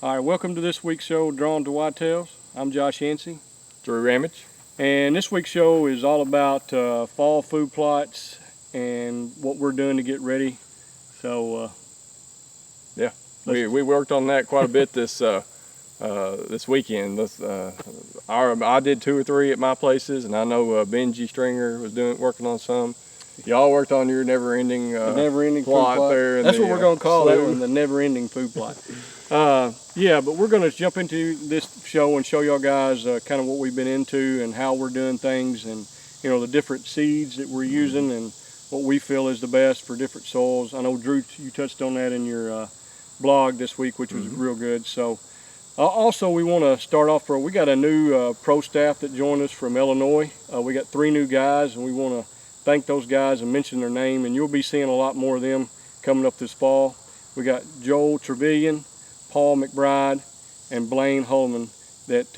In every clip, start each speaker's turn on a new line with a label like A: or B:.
A: All right, welcome to this week's show, Drawn to Whitetails. I'm Josh Yancey.
B: Drew Ramage.
A: And this week's show is all about fall food plots and what we're doing to get ready. So,
B: we worked on that quite a bit this weekend. I did 2 or 3 at my places, and I know Benji Stringer was working on some. Y'all worked on your never-ending
A: plot
B: food plot there.
A: That's what we're going to call that one, the never-ending food plot. But we're going to jump into this show and show y'all guys kind of what we've been into and how we're doing things, and the different seeds that we're using and what we feel is the best for different soils. I know, Drew, you touched on that in your blog this week, which was real good. So also we want to start off we got a new pro staff that joined us from Illinois. We got 3 new guys, and we want to thank those guys and mention their name, and you'll be seeing a lot more of them coming up this fall. We got Joel Trevelyan, Paul McBride, and Blaine Holman that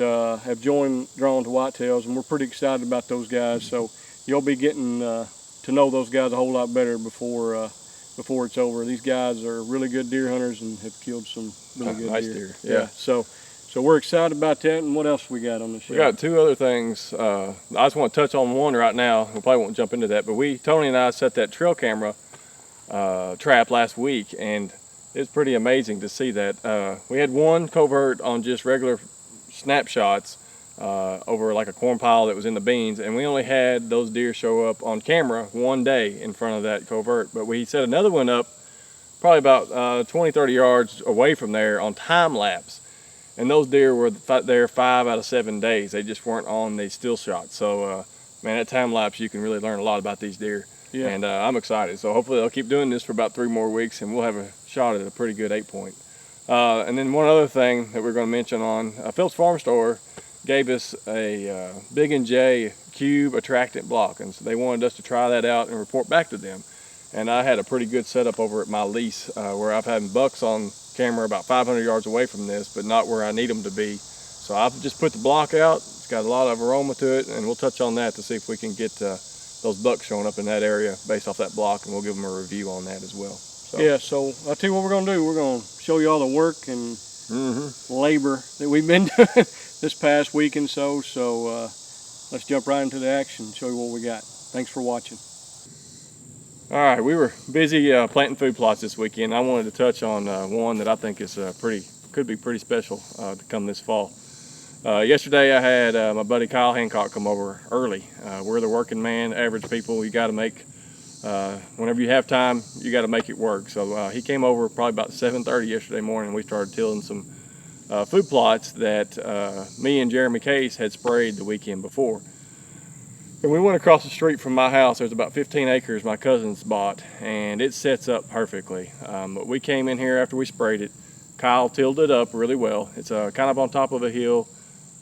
A: have joined Drawn to Whitetails, and we're pretty excited about those guys. So you'll be getting to know those guys a whole lot better before it's over. These guys are really good deer hunters and have killed some really good
B: nice
A: deer.
B: Yeah.
A: So we're excited about that. And what else we got on the show?
B: We got 2 other things. I just want to touch on one right now. We probably won't jump into that, but Tony and I set that trail camera trap last week, and it's pretty amazing to see that. We had one covert on just regular snapshots over like a corn pile that was in the beans, and we only had those deer show up on camera one day in front of that covert. But we set another one up probably about 20-30 yards away from there on time lapse, and those deer were there 5 out of 7 days. They just weren't on the still shot. So man, at time lapse you can really learn a lot about these deer.
A: Yeah.
B: And I'm excited. So hopefully they'll keep doing this for about 3 more weeks, and we'll have a shot at a pretty good 8-point. And then one other thing that we're going to mention on Phillips Farm Store gave us a Big & J cube attractant block, and so they wanted us to try that out and report back to them. And I had a pretty good setup over at my lease where I've had bucks on camera about 500 yards away from this, but not where I need them to be. So I've just put the block out. It's got a lot of aroma to it, and we'll touch on that to see if we can get those bucks showing up in that area based off that block, and we'll give them a review on that as well. So
A: I'll tell you what we're going to do. We're going to show you all the work and labor that we've been doing this past week and so. So let's jump right into the action and show you what we got. Thanks for watching.
B: All right, we were busy planting food plots this weekend. I wanted to touch on one that I think is could be pretty special to come this fall. Yesterday I had my buddy Kyle Hancock come over early. We're the working man, average people. You got to make, whenever you have time, you got to make it work. So he came over probably about 7:30 yesterday morning. We started tilling some food plots that me and Jeremy Case had sprayed the weekend before. And we went across the street from my house. There's about 15 acres my cousin's bought, and it sets up perfectly. But we came in here after we sprayed it. Kyle tilled it up really well. It's kind of on top of a hill.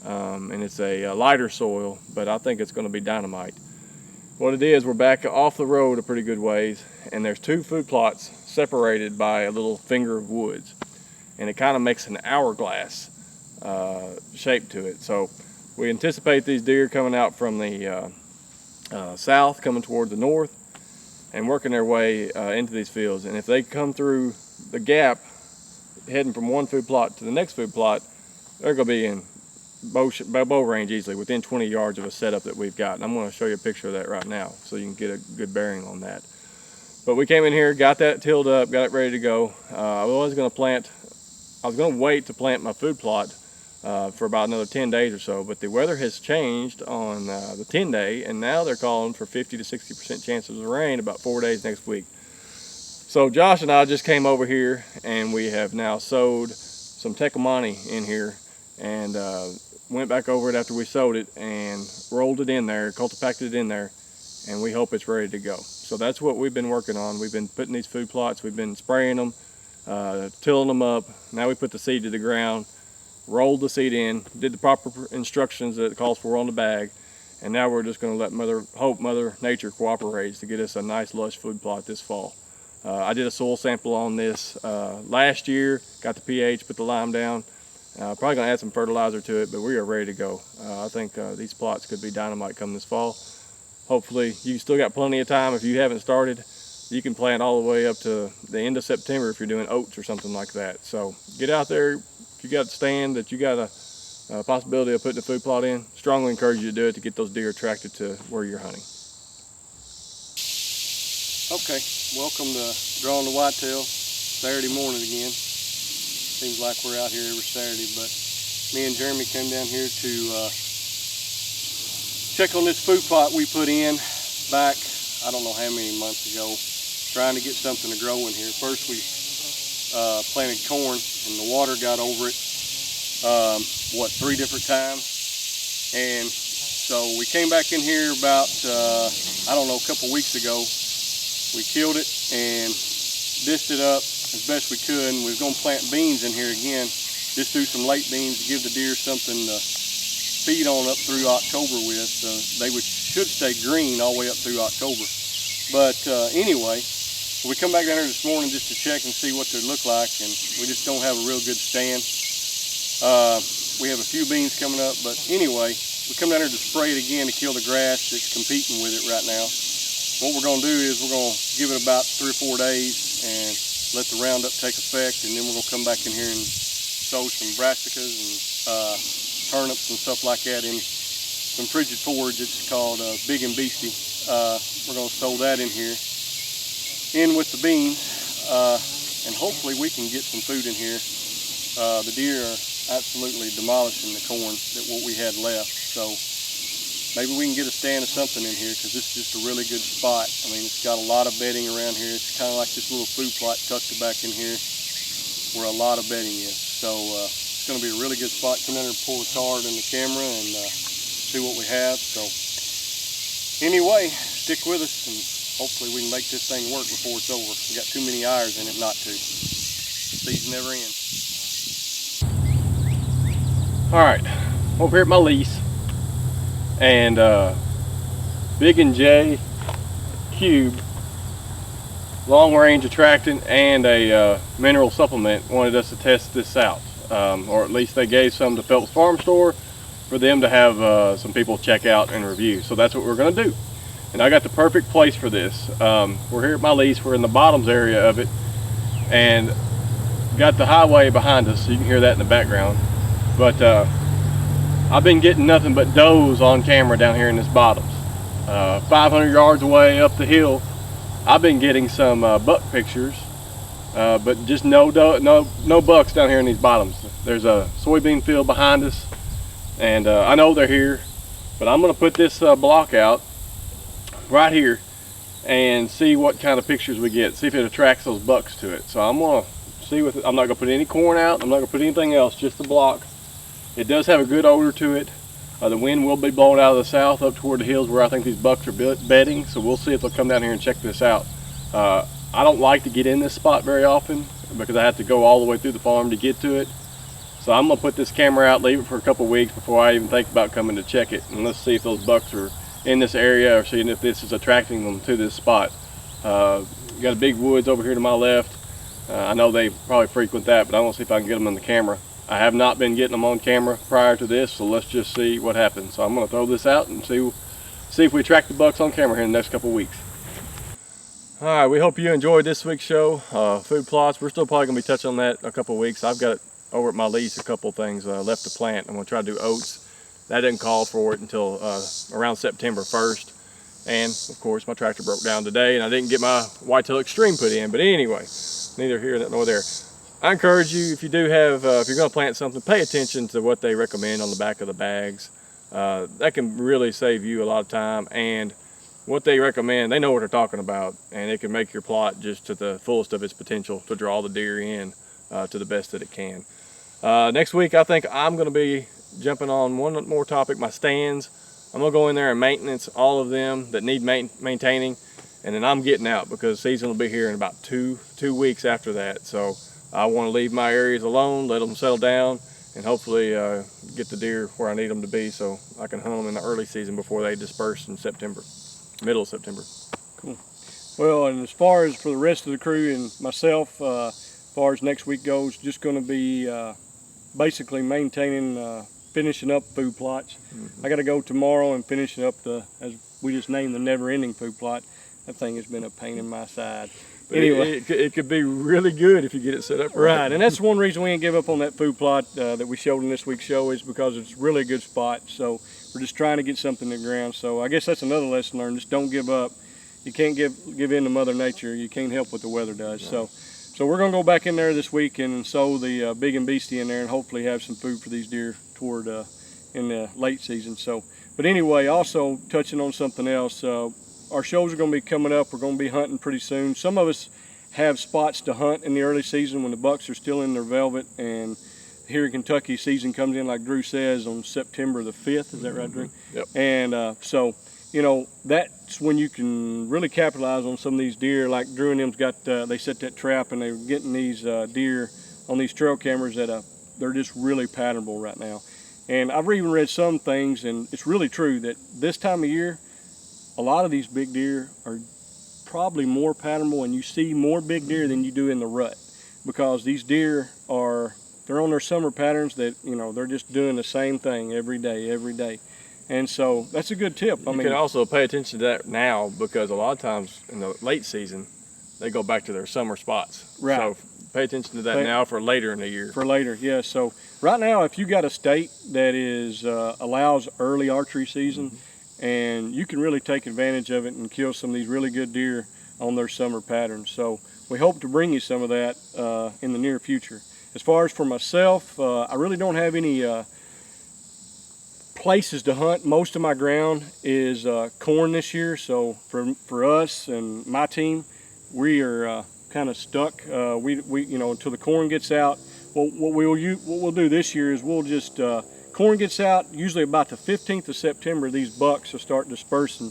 B: And it's a lighter soil, but I think it's going to be dynamite. What it is, we're back off the road a pretty good ways, and there's 2 food plots separated by a little finger of woods, and it kind of makes an hourglass shape to it. So we anticipate these deer coming out from the south, coming toward the north, and working their way into these fields. And if they come through the gap, heading from one food plot to the next food plot, they're going to be in bow range easily, within 20 yards of a setup that we've got. And I'm going to show you a picture of that right now so you can get a good bearing on that. But we came in here, got that tilled up, got it ready to go. I was going to wait to plant my food plot for about another 10 days or so, but the weather has changed on the 10-day, and now they're calling for 50 to 60% chances of rain about 4 days next week. So Josh and I just came over here, and we have now sowed some Tecomate in here, and went back over it after we sowed it and rolled it in there, cultipacted it in there, and we hope it's ready to go. So that's what we've been working on. We've been putting these food plots, we've been spraying them, tilling them up. Now we put the seed to the ground, rolled the seed in, did the proper instructions that it calls for on the bag, and now we're just going to let Mother Nature cooperate to get us a nice lush food plot this fall. I did a soil sample on this last year, got the pH, put the lime down. Probably going to add some fertilizer to it, but we are ready to go. I think these plots could be dynamite come this fall. Hopefully, you still got plenty of time. If you haven't started, you can plant all the way up to the end of September if you're doing oats or something like that. So get out there, if you got a stand that you got a possibility of putting a food plot in, strongly encourage you to do it to get those deer attracted to where you're hunting.
A: Okay, welcome to Drawing the Whitetail, Saturday morning again. Seems like we're out here every Saturday, but me and Jeremy came down here to check on this food plot we put in back, I don't know how many months ago, trying to get something to grow in here. First we planted corn and the water got over it, 3 different times. And so we came back in here about, I don't know, a couple weeks ago. We killed it and dished it up as best we could, and we was going to plant beans in here again. Just do some late beans to give the deer something to feed on up through October with. So they should stay green all the way up through October. But anyway, we come back down here this morning just to check and see what they look like, and we just don't have a real good stand. We have a few beans coming up, but anyway, we come down here to spray it again to kill the grass that's competing with it right now. What we're going to do is we're going to give it about 3 or 4 days and let the Roundup take effect, and then we're going to come back in here and sow some brassicas and turnips and stuff like that in some frigid forage. It's called Big and Beastie. We're going to sow that in here, in with the beans, and hopefully we can get some food in here. The deer are absolutely demolishing the corn that what we had left, so maybe we can get a stand of something in here, because this is just a really good spot. I mean, it's got a lot of bedding around here. It's kind of like this little food plot tucked back in here where a lot of bedding is. So it's going to be a really good spot. Come down here and pull the card in the camera and see what we have. So anyway, stick with us and hopefully we can make this thing work before it's over. We got too many hours in it not to. These never end. All right, over here at my lease. And Big and J Cube long range attractant and a mineral supplement wanted us to test this out, or at least they gave some to Phelps Farm Store for them to have some people check out and review. So that's what we're going to do, and I got the perfect place for this. We're here at my lease. We're in the bottoms area of it and got the highway behind us, so you can hear that in the background. But I've been getting nothing but does on camera down here in this bottoms. 500 yards away up the hill, I've been getting some buck pictures, but just no bucks down here in these bottoms. There's a soybean field behind us, and I know they're here, but I'm going to put this block out right here and see what kind of pictures we get, see if it attracts those bucks to it. So I'm going to see with it. I'm not going to put any corn out, I'm not going to put anything else, just the block. It does have a good odor to it. The wind will be blowing out of the south up toward the hills where I think these bucks are bedding, so we'll see if they'll come down here and check this out. I don't like to get in this spot very often because I have to go all the way through the farm to get to it. So I'm going to put this camera out, leave it for a couple weeks before I even think about coming to check it. And let's see if those bucks are in this area or seeing if this is attracting them to this spot. Got a big woods over here to my left. I know they probably frequent that, but I want to see if I can get them on the camera. I have not been getting them on camera prior to this, so let's just see what happens. So I'm going to throw this out and see if we track the bucks on camera here in the next couple of weeks.
B: All right, we hope you enjoyed this week's show. Food plots, we're still probably going to be touching on that in a couple of weeks. I've got over at my lease a couple things left to plant. I'm going to try to do oats. That didn't call for it until around September 1st. And of course my tractor broke down today and I didn't get my Whitetail Extreme put in. But anyway, neither here nor there. I encourage you, if you do have, if you're going to plant something, pay attention to what they recommend on the back of the bags. That can really save you a lot of time, and what they recommend, they know what they're talking about, and it can make your plot just to the fullest of its potential to draw the deer in to the best that it can. Next week, I think I'm going to be jumping on one more topic, my stands. I'm going to go in there and maintenance all of them that need maintaining, and then I'm getting out because season will be here in about two weeks after that. So I want to leave my areas alone, let them settle down, and hopefully get the deer where I need them to be so I can hunt them in the early season before they disperse in September, middle of September.
A: Cool. Well, and as far as for the rest of the crew and myself, as far as next week goes, just going to be basically maintaining, finishing up food plots. I got to go tomorrow and finishing up as we just named, the never-ending food plot. That thing has been a pain in my side.
B: But
A: anyway,
B: it could be really good if you get it set up
A: right, and that's one reason we didn't give up on that food plot that we showed in this week's show, is because it's really a good spot. So we're just trying to get something in the ground. So I guess that's another lesson learned. Just don't give up. You can't give in to Mother Nature. You can't help what the weather does. Right. So we're gonna go back in there this week and sow the big and beastie in there, and hopefully have some food for these deer toward in the late season. So, but anyway, also touching on something else. Our shows are going to be coming up. We're going to be hunting pretty soon. Some of us have spots to hunt in the early season when the bucks are still in their velvet, and here in Kentucky, season comes in, like Drew says, on September the 5th. Is that right, Drew?
B: Yep.
A: And so, you know, that's when you can really capitalize on some of these deer. Like Drew and them's got, they set that trap, and they're getting these deer on these trail cameras that they're just really patternable right now. And I've even read some things, and it's really true, that this time of year, a lot of these big deer are probably more patternable, and you see more big deer than you do in the rut, because these deer they're on their summer patterns that, you know, they're just doing the same thing every day. And so that's a good tip.
B: You can also pay attention to that now, because a lot of times in the late season, they go back to their summer spots.
A: Right.
B: So pay attention to that now for later in the year.
A: For later, yeah. So right now, if you got a state that allows early archery season, and you can really take advantage of it and kill some of these really good deer on their summer patterns. So we hope to bring you some of that in the near future. As far as for myself, I really don't have any places to hunt. Most of my ground is corn this year. So for us and my team, we are kind of stuck. We you know, until the corn gets out. Well, what we'll do this year is we'll just corn gets out usually about the 15th of September. These bucks will start dispersing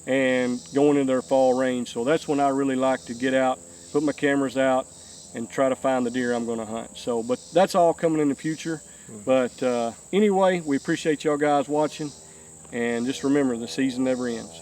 A: and going into their fall range. So that's when I really like to get out, put my cameras out, and try to find the deer I'm going to hunt. So, but that's all coming in the future. But anyway, we appreciate y'all guys watching, and just remember, the season never ends.